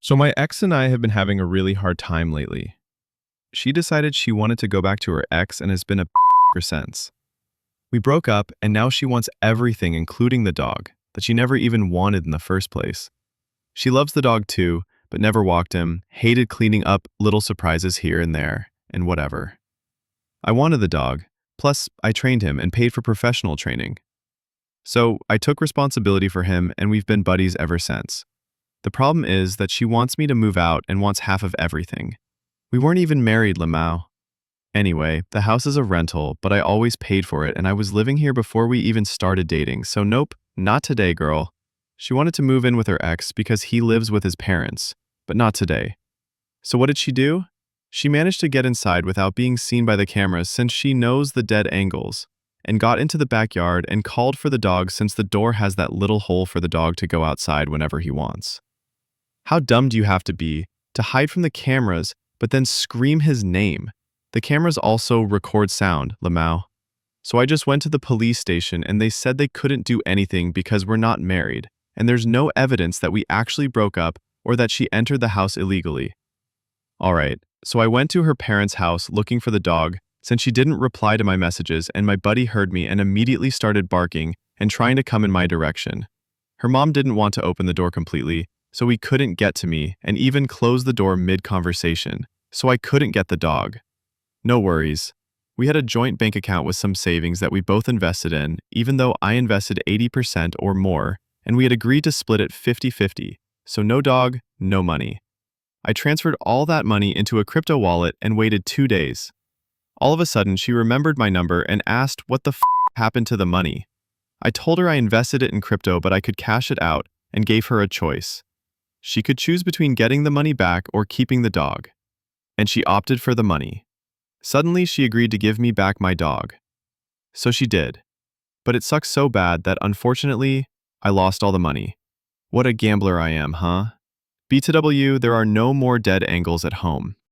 So my ex and I have been having a really hard time lately. She decided she wanted to go back to her ex and has been a ever since. We broke up and now she wants everything including the dog that she never even wanted in the first place. She loves the dog too, but never walked him, hated cleaning up little surprises here and there, and whatever. I wanted the dog, plus I trained him and paid for professional training. So I took responsibility for him and we've been buddies ever since. The problem is that she wants me to move out and wants half of everything. We weren't even married, Lamau. Anyway, the house is a rental, but I always paid for it and I was living here before we even started dating, so nope, not today, girl. She wanted to move in with her ex because he lives with his parents, but not today. So what did she do? She managed to get inside without being seen by the cameras since she knows the dead angles, and got into the backyard and called for the dog since the door has that little hole for the dog to go outside whenever he wants. How dumb do you have to be to hide from the cameras but then scream his name? The cameras also record sound, Lamau. So I just went to the police station and they said they couldn't do anything because we're not married, and there's no evidence that we actually broke up or that she entered the house illegally. Alright, so I went to her parents' house looking for the dog since she didn't reply to my messages, and my buddy heard me and immediately started barking and trying to come in my direction. Her mom didn't want to open the door completely, so he couldn't get to me and even closed the door mid-conversation, so I couldn't get the dog. No worries. We had a joint bank account with some savings that we both invested in, even though I invested 80% or more, and we had agreed to split it 50-50, so no dog, no money. I transferred all that money into a crypto wallet and waited 2 days. All of a sudden, she remembered my number and asked what the happened to the money. I told her I invested it in crypto but I could cash it out and gave her a choice. She could choose between getting the money back or keeping the dog. And she opted for the money. Suddenly, she agreed to give me back my dog. So she did. But it sucks so bad that unfortunately, I lost all the money. What a gambler I am, huh? BTW, there are no more dead angles at home.